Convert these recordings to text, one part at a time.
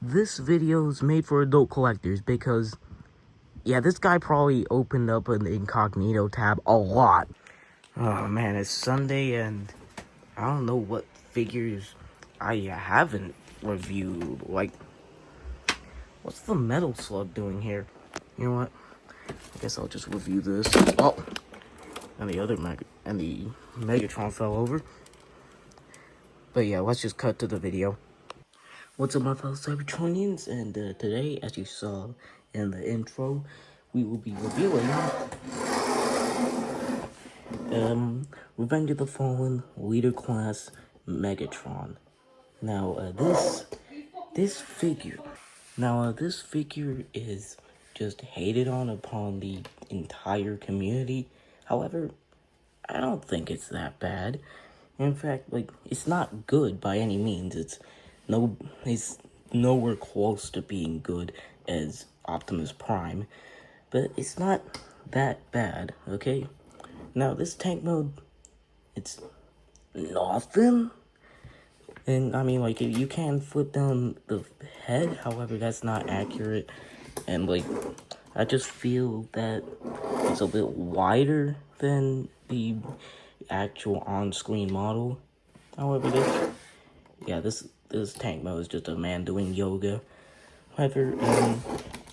This video is made for adult collectors because, yeah, this guy probably opened up an incognito tab a lot. Oh man, it's Sunday and I don't know what figures I haven't reviewed. Like, what's the Metal Slug doing here? You know what? I guess I'll just review this. Oh, and the Megatron fell over. But yeah, let's just cut to the video. What's up, my fellow Cybertronians? And today, as you saw in the intro, we will be reviewing Revenge of the Fallen Leader Class Megatron. Now, this figure is just hated on upon the entire community. However, I don't think it's that bad. In fact, like, it's not good by any means. It's nowhere close to being good as Optimus Prime, but it's not that bad, okay? Now, this tank mode, it's nothing. And, I mean, like, you can flip down the head, however, that's not accurate. And, like, I just feel that it's a bit wider than the actual on-screen model. However, this tank mode is just a man doing yoga. However,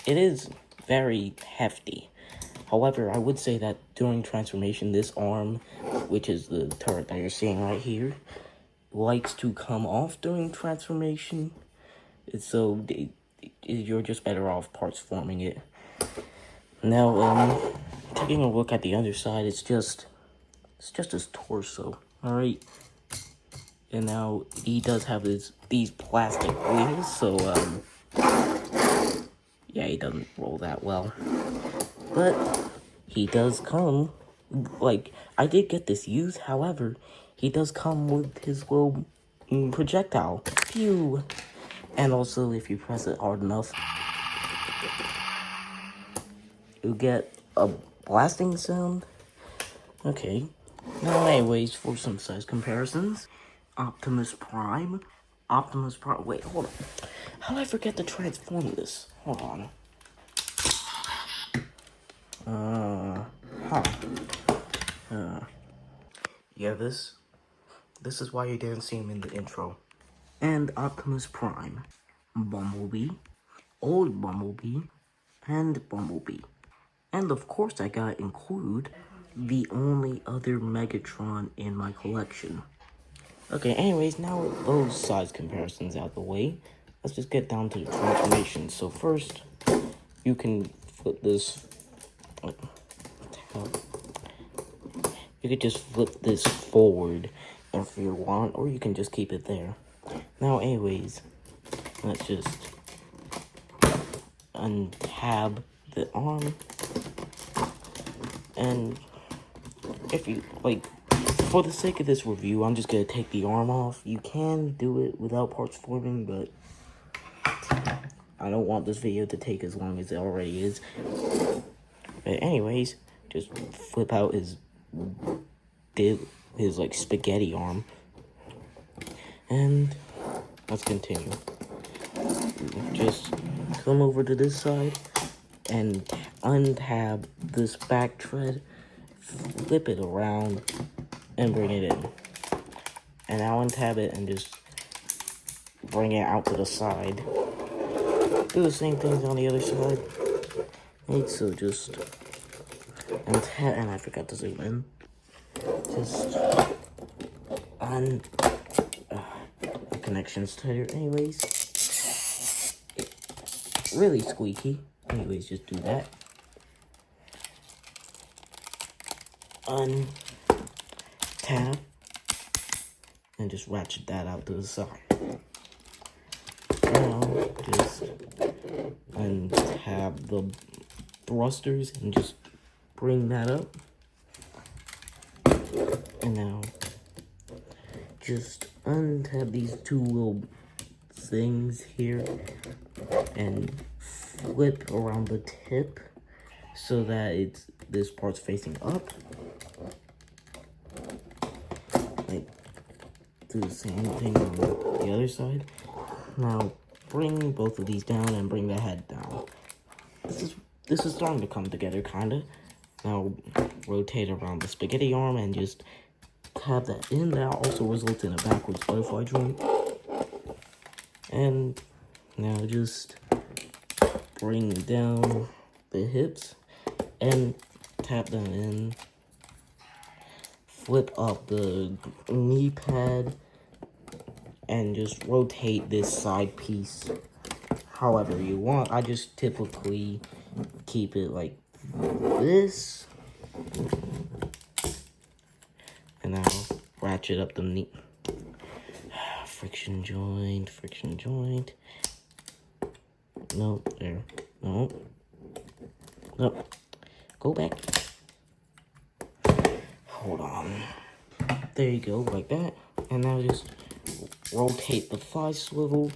it is very hefty. However, I would say that during transformation, this arm, which is the turret that you're seeing right here, likes to come off during transformation. So you're just better off parts forming it. Now, taking a look at the underside, it's just his torso. All right. And now he does have these plastic wheels, so yeah, he doesn't roll that well. But he does come, like, I did get this used, however, he does come with his little projectile. Pew! And also, if you press it hard enough, you get a blasting sound. Okay. Now, anyways, for some size comparisons, Optimus Prime, wait, hold on. How did I forget to transform this? Hold on. Yeah, this is why you didn't see him in the intro. And Optimus Prime, Bumblebee, Old Bumblebee, and Bumblebee. And of course I gotta include the only other Megatron in my collection. Okay, anyways, now with those size comparisons out of the way, let's just get down to the transformation. So first, you can flip this. You could just flip this forward if you want, or you can just keep it there. Now, anyways, let's just untab the arm. And if you, like, for the sake of this review, I'm just going to take the arm off. You can do it without parts forming, but I don't want this video to take as long as it already is. But anyways, just flip out his like spaghetti arm. And let's continue. Just come over to this side and untab this back tread, flip it around, and bring it in. And now untab it and just bring it out to the side. Do the same things on the other side. Right, so just untab, and I forgot to zoom in. Just the connection's tighter. Anyways, really squeaky. Anyways, just do that. Untap and just ratchet that out to the side. Now just untap the thrusters and just bring that up. And now just untap these two little things here and flip around the tip so that this part's facing up. Like, do the same thing on the other side. Now bring both of these down and bring the head down. This is starting to come together, kinda. Now rotate around the spaghetti arm and just tap that in. That also results in a backwards butterfly joint. And now just bring down the hips and tap them in. Flip up the knee pad and just rotate this side piece however you want. I just typically keep it like this. And now ratchet up the knee. Friction joint, friction joint. No, there. No. No. Go back. Hold on. There you go, like that. And now just rotate the thigh swivel,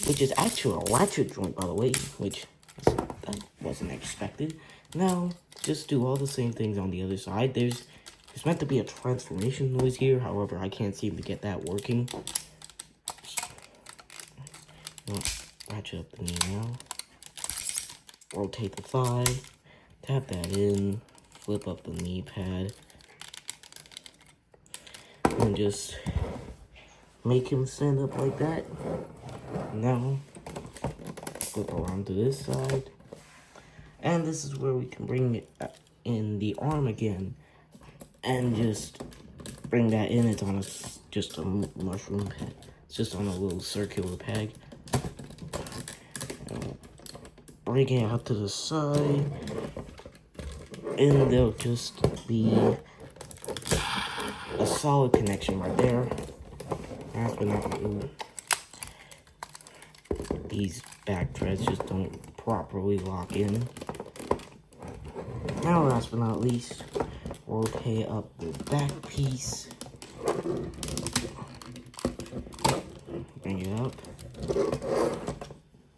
which is actually a ratchet joint, by the way, which that wasn't expected. Now, just do all the same things on the other side. There's meant to be a transformation noise here, however, I can't seem to get that working. Ratchet up the knee now. Rotate the thigh. Tap that in. Flip up the knee pad. And just make him stand up like that. Now, flip around to this side. And this is where we can bring it in the arm again. And just bring that in. It's on just a mushroom pad. It's just on a little circular peg. Bring it out to the side. And there'll just be a solid connection right there. Last but not least, these back threads just don't properly lock in. Now, last but not least, rotate up the back piece. Bring it up.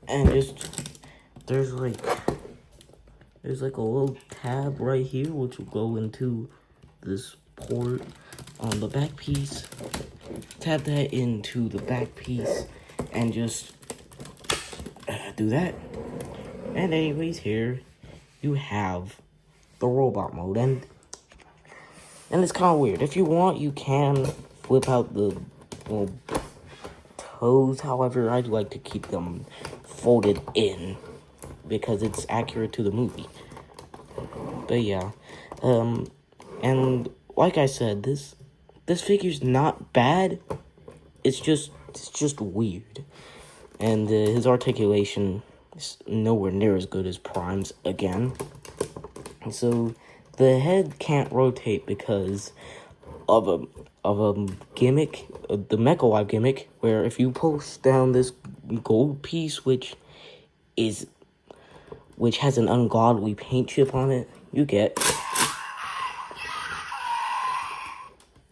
And just, there's like a little tab right here, which will go into this port on the back piece. Tap that into the back piece and just do that. And anyways, here you have the robot mode, and it's kind of weird. If you want, you can flip out the little toes. However, I'd like to keep them folded in because it's accurate to the movie. But yeah, and like I said, this figure's not bad. It's just weird, and his articulation is nowhere near as good as Prime's again. So the head can't rotate because of a gimmick, the Mecha gimmick, where if you push down this gold piece, which has an ungodly paint chip on it, you get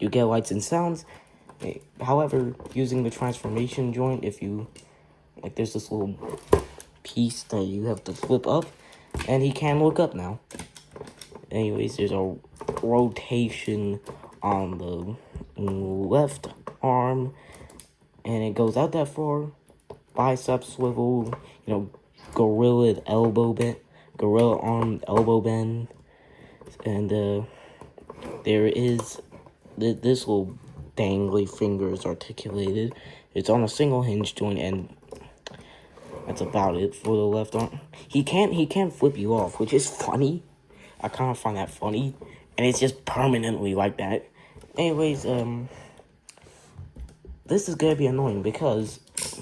lights and sounds. However, using the transformation joint, if you like, there's this little piece that you have to flip up, and he can look up now. Anyways, there's a rotation on the left arm, and it goes out that far. Bicep swivel, gorilla arm elbow bend, and there is this little dangly finger is articulated. It's on a single hinge joint, and that's about it for the left arm. He can't flip you off, which is funny. I kind of find that funny, and it's just permanently like that. Anyways, this is gonna be annoying because it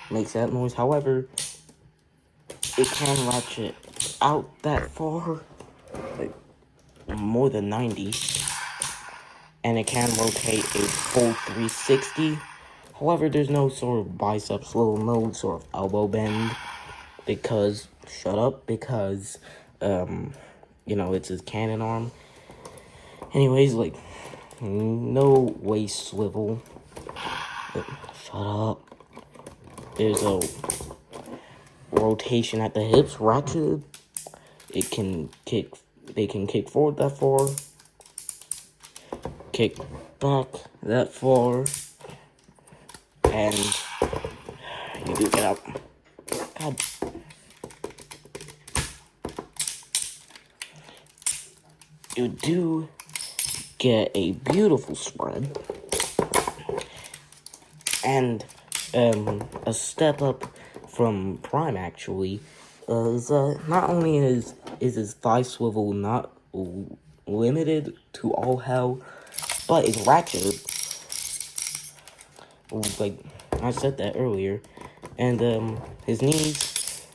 makes that noise. However, it can ratchet out that far, like more than 90, and it can rotate a full 360. However, there's no sort of bicep swivel, no sort of elbow bend, because it's his cannon arm. Anyways, like, no waist swivel. Shut up. There's a rotation at the hips, ratchet. They can kick forward that far, kick back that far, and You do get up. God. You do get a beautiful spread. And a step up from Prime, actually, is not only is his thigh swivel not limited to all hell, but it's ratchet. Like I said that earlier. And his knees,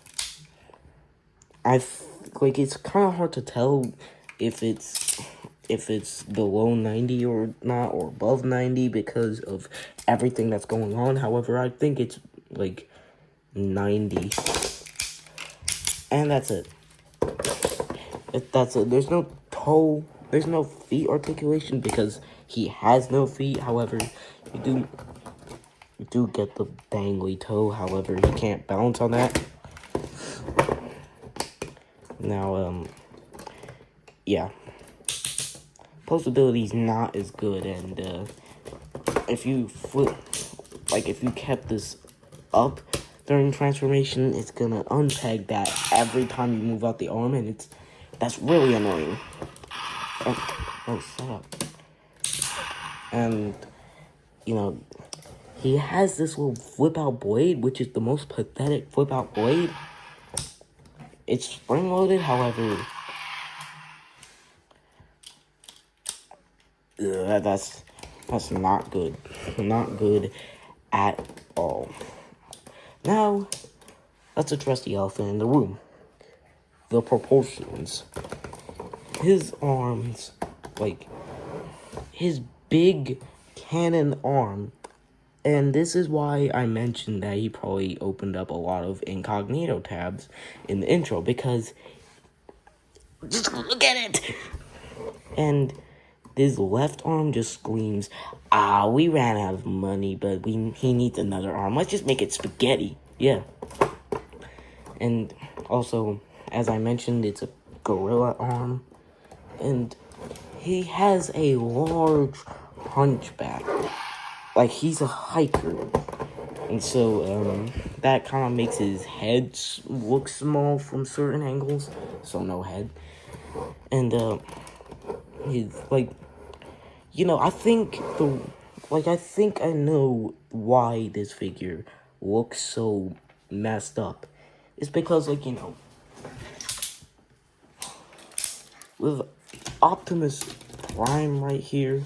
like, it's kind of hard to tell if it's below 90 or not, or above 90 because of everything that's going on. However, I think it's like 90. And that's it. That's it. There's no toe, there's no feet articulation because he has no feet. However, you do get the dangly toe. However, he can't balance on that. Now, yeah. Postability is not as good, and if you kept this up during transformation, it's gonna unpeg that every time you move out the arm, and that's really annoying. Oh, shut up. And, he has this little flip-out blade, which is the most pathetic flip-out blade. It's spring-loaded, however, that's not good. Not good at all. Now, let's address the elephant in the room. The proportions. His arms, like, his big cannon arm, and this is why I mentioned that he probably opened up a lot of incognito tabs in the intro, because just look at it! And his left arm just screams, we ran out of money, but he needs another arm. Let's just make it spaghetti. Yeah. And also, as I mentioned, it's a gorilla arm. And he has a large hunchback. Like, he's a hiker. And so, that kind of makes his head look small from certain angles. So, no head. And, he's, like, I think I know why this figure looks so messed up. It's because, with Optimus Prime right here,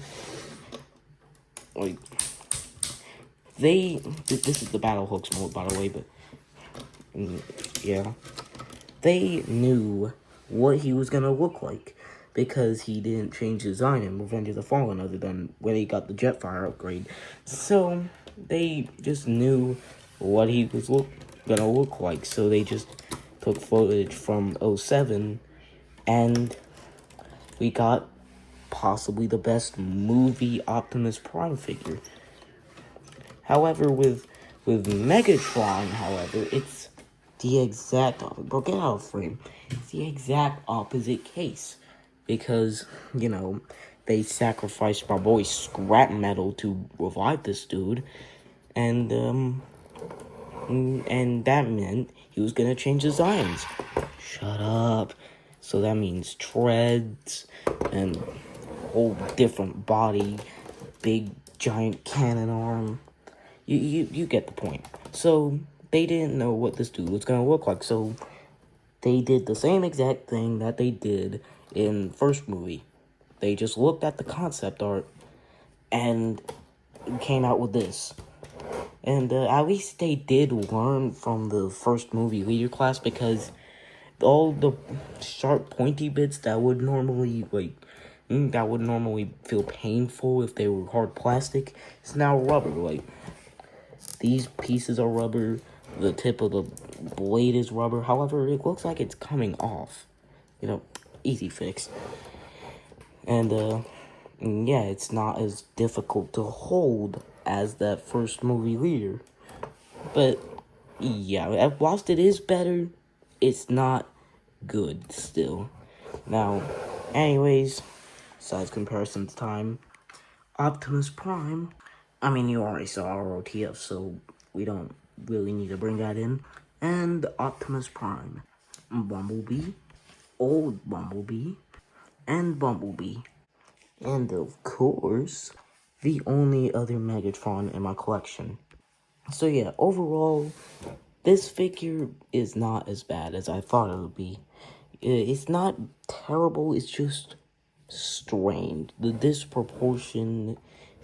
this is the Battle Hooks mode, by the way, but, yeah, they knew what he was gonna look like, because he didn't change design in Revenge of the Fallen other than when he got the Jetfire upgrade. So, they just knew what he was gonna look like, so they just took footage from 07, and we got possibly the best movie Optimus Prime figure. However, with Megatron, however, it's the exact opposite. Bro, get out of frame. It's the exact opposite case. Because, they sacrificed my boy Scrap Metal to revive this dude. And that meant he was gonna change designs. Shut up. So that means treads and whole different body, big giant cannon arm. You get the point. So they didn't know what this dude was gonna look like. So they did the same exact thing that they did in the first movie. They just looked at the concept art and came out with this. And at least they did learn from the first movie leader class, because all the sharp pointy bits that would normally feel painful if they were hard plastic, is now rubber. Like, these pieces are rubber, the tip of the blade is rubber. However, it looks like it's coming off. Easy fix. And yeah, it's not as difficult to hold as that first movie leader. But yeah, whilst it is better, it's not good still. Now, anyways, size comparisons time. Optimus Prime. I mean, you already saw our OTF, so we don't really need to bring that in. And Optimus Prime, Bumblebee, Old Bumblebee, and Bumblebee. And of course, the only other Megatron in my collection. So yeah, overall, this figure is not as bad as I thought it would be. It's not terrible, it's just strange. The disproportion,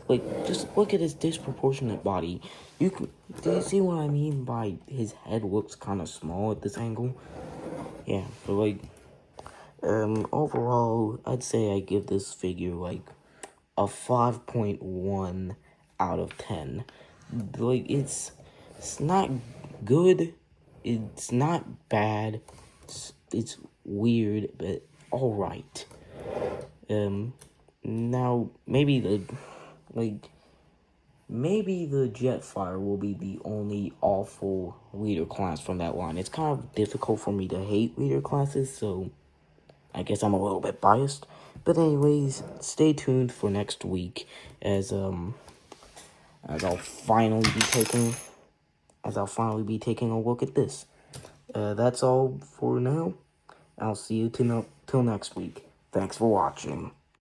like, just look at his disproportionate body. Do you see what I mean by his head looks kind of small at this angle? Yeah, but like, overall, I'd say I give this figure like a 5.1 out of 10. Like, it's not good, it's not bad, it's weird, but alright. Now, maybe the Jetfire will be the only awful leader class from that line. It's kind of difficult for me to hate leader classes, so I guess I'm a little bit biased. But anyways, stay tuned for next week as I'll finally be taking a look at this. That's all for now. I'll see you till next week. Thanks for watching.